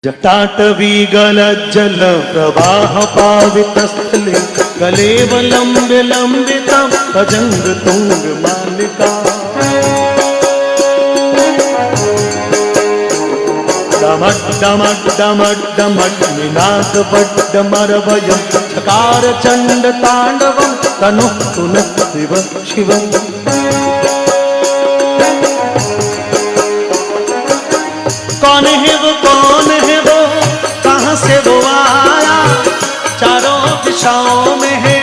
जटाटवीगलज्जल प्रवाह पावितस्थले कलेवलम्बितं भजंग तुंग मालिका डमड्डमड्डमड्डमड्डमिनादवड्डमरभयं चकार चंड तांडवं तनुः पुनः शिवम् कौन है वो कहाँ से वो आया, चारों दिशाओं में है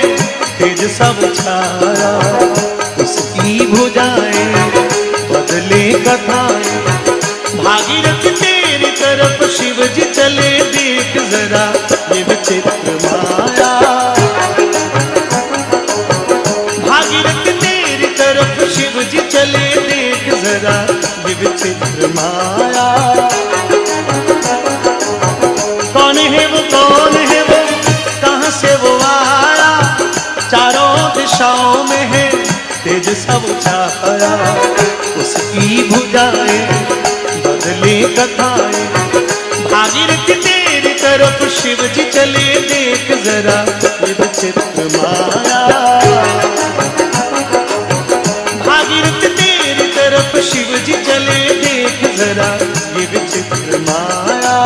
तेज सब छाया। उसकी भुजाएं बदले कथाएं, भागीरथ तेरी तरफ शिव जी चले, देख जरा ये विचित्र माया। भागीरथ तेरी तरफ शिव जी चले, देख जरा ये विचित्र माया। कौन है वो कहाँ से वो आया, चारों दिशाओं में है तेज सब छाया। उसकी भुजाएं बदले कथाएं, भागीरथ तेरी तरफ शिव जी चले, देख जरा ये विचित्र माया। भागीरथ तेरी तरफ शिव जी चले, देख जरा ये विचित्र माया।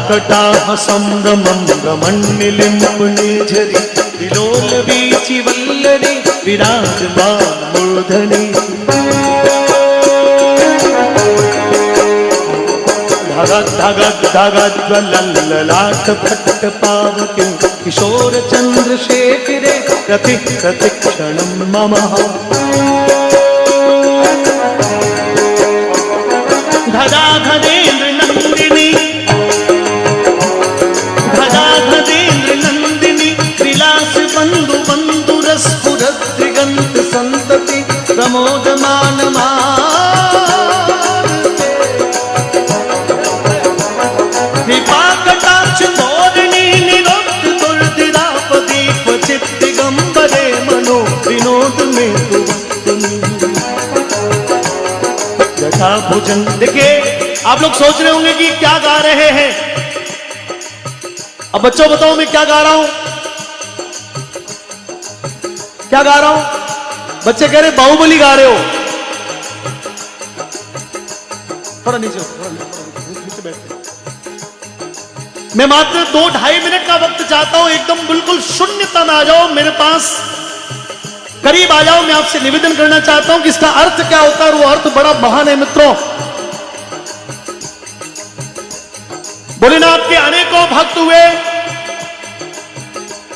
कटाह संभ्रमं रमण्यलिम्पणे झरि, विलोल वीचि वल्लरे विराजमान मूर्धनि। धगद् धगद् धगद् ज्वलल्ललाट फट्ट पावके, किशोर चंद्रशेखरे रति प्रतिक्षणं ममः। धदाधदेन्द्र नन्दिनी बंधु बंधु रसपुरत्रिगंत संतति प्रमोदमान कृपा कटाक्ष तोरणी निरोध दुर्दिरापदीप चित्त दिगंबरे मनो विनोद में जटा भुजन। देखिए आप लोग सोच रहे होंगे कि क्या गा रहे हैं। अब बच्चों बताओ मैं क्या गा रहा हूं, क्या गा रहा हूं? बच्चे कह रहे बाहुबली गा रहे हो। थोड़ा नीचे बैठते। मैं मात्र 2-2.5 मिनट का वक्त चाहता हूं, एकदम बिल्कुल शून्यता में आ जाओ, मेरे पास करीब आ जाओ। मैं आपसे निवेदन करना चाहता हूं कि इसका अर्थ क्या होता है, और वो अर्थ बड़ा महान है मित्रों। भोलेनाथ के अनेकों भक्त हुए,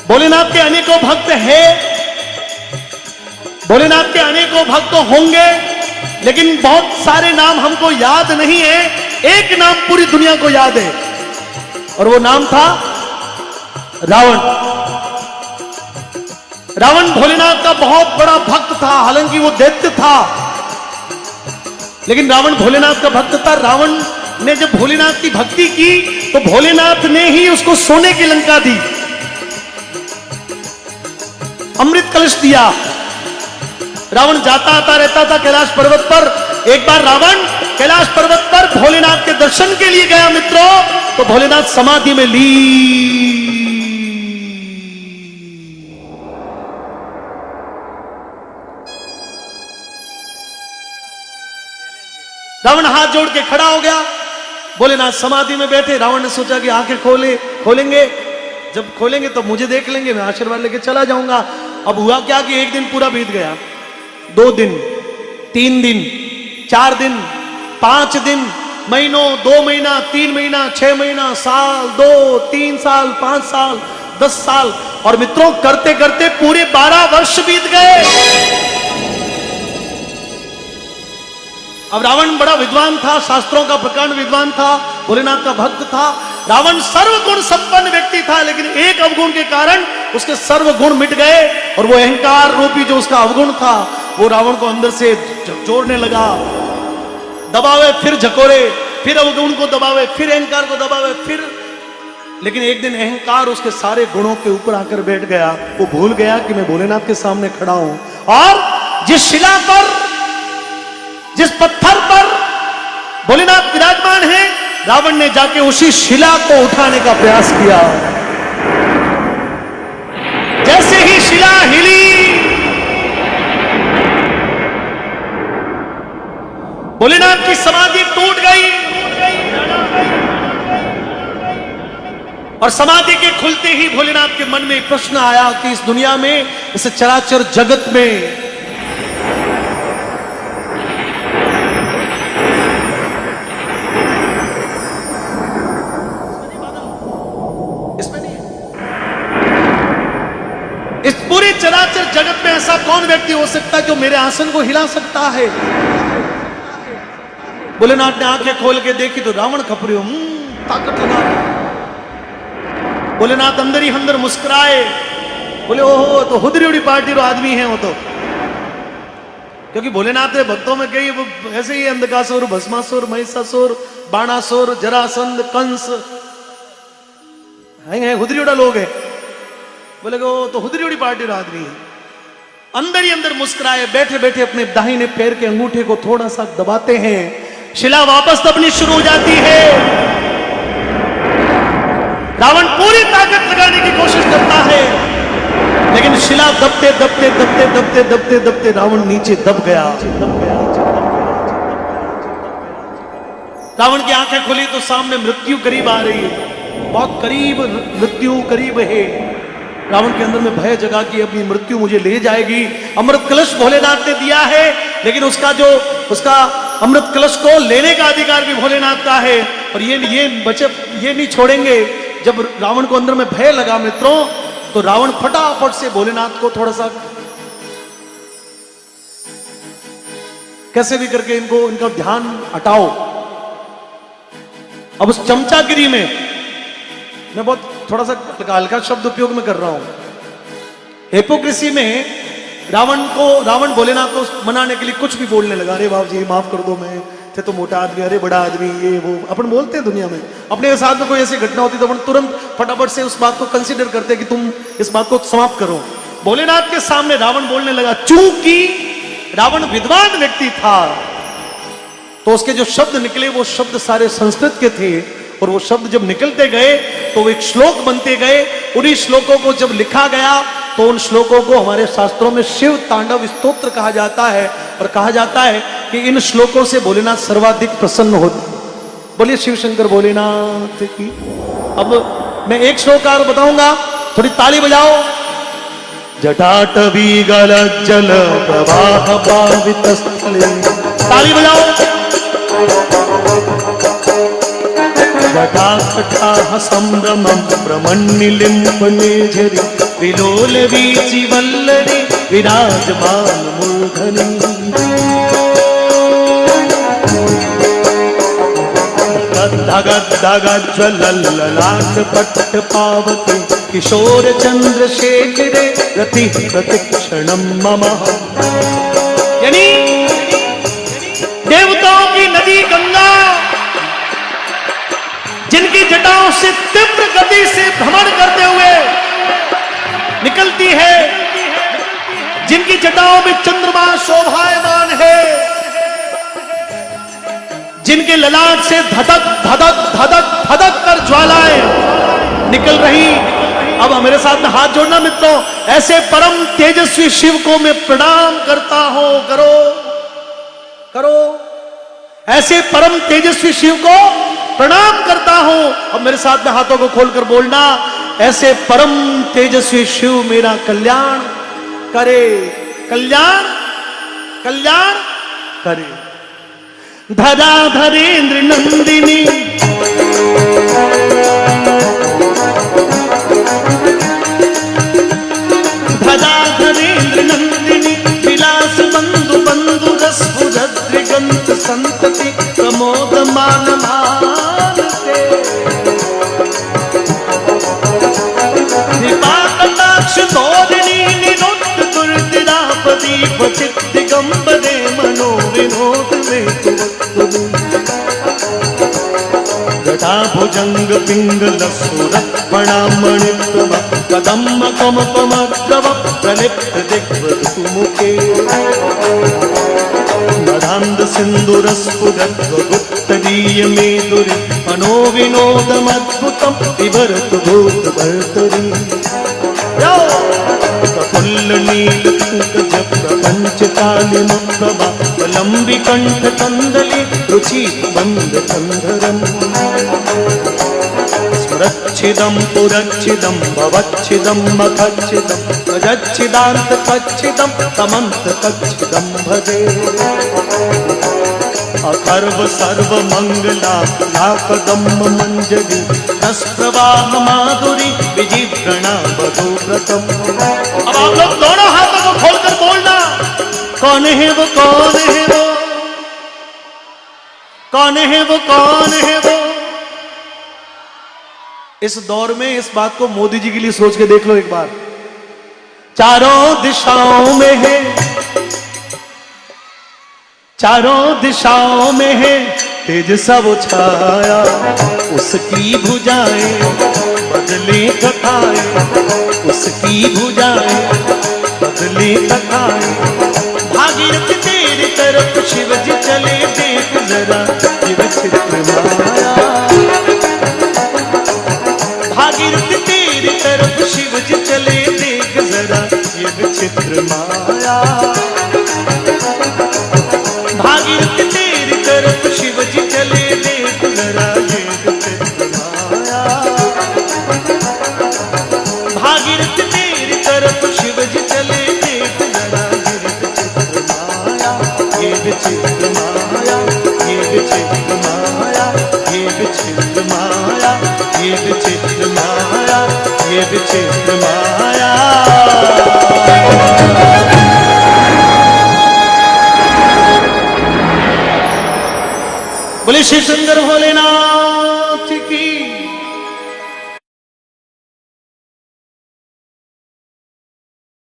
भोलेनाथ के अनेकों भक्त है, भोलेनाथ के अनेकों भक्त होंगे, लेकिन बहुत सारे नाम हमको याद नहीं है। एक नाम पूरी दुनिया को याद है, और वो नाम था रावण। रावण भोलेनाथ का बहुत बड़ा भक्त था, हालांकि वो दैत्य था, लेकिन रावण भोलेनाथ का भक्त था। रावण ने जब भोलेनाथ की भक्ति की तो भोलेनाथ ने ही उसको सोने की लंका दी, अमृत कलश दिया। रावण जाता आता रहता था कैलाश पर्वत पर। एक बार रावण कैलाश पर्वत पर भोलेनाथ के दर्शन के लिए गया मित्रों, तो भोलेनाथ समाधि में रावण हाथ जोड़ के खड़ा हो गया। भोलेनाथ समाधि में बैठे। रावण ने सोचा कि आंखें खोलेंगे, जब खोलेंगे तो मुझे देख लेंगे, मैं आशीर्वाद लेके चला जाऊंगा। अब हुआ क्या कि एक दिन पूरा बीत गया, 2 दिन, 3 दिन, 4 दिन, 5 दिन, महीनों, 2 महीना, 3 महीना, 6 महीना, साल, 2, 3 साल, 5 साल, 10 साल, और मित्रों करते करते पूरे 12 वर्ष बीत गए। अब रावण बड़ा विद्वान था, शास्त्रों का प्रकांड विद्वान था, भोलेनाथ का भक्त था। रावण सर्वगुण संपन्न व्यक्ति था, लेकिन एक अवगुण के कारण उसके सर्वगुण मिट गए और वो अहंकार रूपी जो उसका अवगुण था वो रावण को अंदर से जोड़ने लगा। दबावे फिर झकोरे, फिर अवगुण को दबावे, फिर अहंकार को दबावे, फिर। लेकिन एक दिन अहंकार उसके सारे गुणों के ऊपर आकर बैठ गया। वो भूल गया कि मैं भोलेनाथ के सामने खड़ा हूं, और जिस शिला पर, जिस पत्थर पर भोलेनाथ विराजमान है, रावण ने जाके उसी शिला को उठाने का प्रयास किया। जैसे ही शिला हिली, भोलेनाथ की समाधि टूट गई और समाधि के खुलते ही भोलेनाथ के मन में एक प्रश्न आया कि इस दुनिया में, इस चराचर जगत में इसमें नहीं, इस पूरे चराचर जगत में ऐसा कौन व्यक्ति हो सकता है जो मेरे आसन को हिला सकता है? भोलेनाथ ने आंखें खोल के देखी तो रावण खपरी ताकत लगा। भोलेनाथ अंदर ही अंदर मुस्कुराए, बोले ओहो तो हुदरी उड़ी पार्टी रो आदमी है वो तो। क्योंकि भोलेनाथ के भक्तों में कई ऐसे ही अंधकासुर, भस्मासुर, महिषासुर, बाणासुर, जरासंध, कंस हैं, हुदरी उड़ा लोग हैं। बोले तो हुदरी उड़ी पार्टी रो आदमी है। अंदर ही अंदर मुस्कुराए, बैठे बैठे अपने दाहिने पैर के अंगूठे को थोड़ा सा दबाते हैं, शिला वापस दबनी शुरू हो जाती है। रावण पूरी ताकत लगाने की कोशिश करता है, लेकिन शिला दबते दबते दबते दबते दबते दबते रावण नीचे दब गया। रावण की आंखें खुली तो सामने मृत्यु करीब आ रही है, बहुत करीब, मृत्यु करीब है। रावण के अंदर में भय जगा कि अपनी मृत्यु मुझे ले जाएगी। अमृत कलश भोलेनाथ ने दिया है, लेकिन उसका अमृत कलश को लेने का अधिकार भी भोलेनाथ का है, और ये नहीं छोड़ेंगे। जब रावण को अंदर में भय लगा मित्रों, तो रावण फटाफट से भोलेनाथ को थोड़ा सा कैसे भी करके इनका ध्यान हटाओ। अब उस चमचागिरी में मैं बहुत थोड़ा सा हल्का शब्द उपयोग में कर रहा हूं। हिपोक्रेसी में रावण भोलेनाथ को मनाने के लिए कुछ भी बोलने लगा। अरे बाबू जी माफ कर दो, मैं थे तो मोटा आदमी, अरे बड़ा आदमी, ये वो अपन बोलते हैं दुनिया में। अपने साथ में कोई ऐसी घटना होती तो अपन तुरंत फटाफट से उस बात को कंसीडर करते कि तुम इस बात को समाप्त करो। भोलेनाथ के सामने रावण बोलने लगा। चूंकि रावण विद्वान व्यक्ति था तो उसके जो शब्द निकले वो शब्द सारे संस्कृत के थे, और वो शब्द जब निकलते गए तो वो एक श्लोक बनते गए। उन्हीं श्लोकों को जब लिखा गया तो उन श्लोकों को हमारे शास्त्रों में शिव तांडव स्तोत्र कहा जाता है, और कहा जाता है कि इन श्लोकों से भोलेनाथ सर्वाधिक प्रसन्न होते। बोलिए शिव शंकर भोलेनाथ की। अब मैं एक श्लोक और बताऊंगा, थोड़ी ताली बजाओ। जटाटवी गलज्जल प्रवाह पावितस्थले, ताली बजाओ। जटाकटाह संभ्रमं ब्रह्मण्यलिम्पने झरि विलोल वीचि वल्लरी विराजमान मूर्धनि। धगज्ज्वलल्ललाट पट्ट पावके किशोर चंद्रशेखरे रति प्रतिक्षणं मम। यानी देवताओं की नदी गंगा जिनकी जटाओं से तीव्र गति से भ्रमण करते हुए निकलती है, जिनकी जटाओं में चंद्रमा शोभायमान है, जिनके ललाट से धधक धधक धधक धधक कर ज्वालाएं निकल रही। अब मेरे साथ में हाथ जोड़ना मित्रों। ऐसे परम तेजस्वी शिव को मैं प्रणाम करता हूं। करो करो, ऐसे परम तेजस्वी शिव को प्रणाम करता हूं। अब मेरे साथ में हाथों को खोलकर बोलना, ऐसे परम तेजस्वी शिव मेरा कल्याण करे, कल्याण कल्याण करे। धराधरेंद्र नंदिनी धराधरेंद्र नंदिनी विलास बंधु बंधु रस संतति प्रमोद मान मानते। क्वचित दिगंबरे मनो विनोद में जटा भुजंग पिंगल सुरपणामणिप्रभ कदम्ब कमपमद्रव प्रलिप्त दिग्वधू मुखे मदान्ध सिन्दूरस्फुरद्वगुप्तदीय मेदुरि मनो विनोदमद्भुतं विभरतु भूतभर्तरि प्रफुल्ल नीलकूकज प्रपञ्चकालिम प्रभा लम्बिकण्ठ कन्दली रुचि बन्धकन्धरम् स्मरच्छिदं पुरच्छिदं भवच्छिदं मखच्छिदं गजच्छिदान्तकच्छिदं तमन्तकच्छिदं भजे अखर्व सर्वमङ्गलाकदम्ब मञ्जरी रसप्रवाह माधुरी विजिव्रणा वधूव्रतम्। अब आप लोग दोनों हाथों को खोलकर बोलना, कौन है वो, कौन है वो, कौन है वो, कौन है वो। इस दौर में इस बात को मोदी जी के लिए सोच के देख लो एक बार। चारों दिशाओं में है, चारों दिशाओं में है तेज सा वो छाया, उसकी भुजाएं बदले कथाएं, उसकी भुजाएं बदले कथाएं। भागीरथ तेरी तरफ शिव जी चले, देख जरा ये विचित्र माया। भागीरथ तेरी तरफ शिव जी चले, देख जरा ये विचित्र माया। भागीरथ तेरी तरफ शिव जी चले, देख जरा ये विचित्र माया। भागीरथ तेरी तरफ शिव जी चले, देख जरा ये विचित्र माया। ये विचित्र माया, ये विचित्र माया, ये विचित्र माया, ये विचित्र माया, ये विचित्र माया। बोले श्री सुंदर भोलेनाथ की।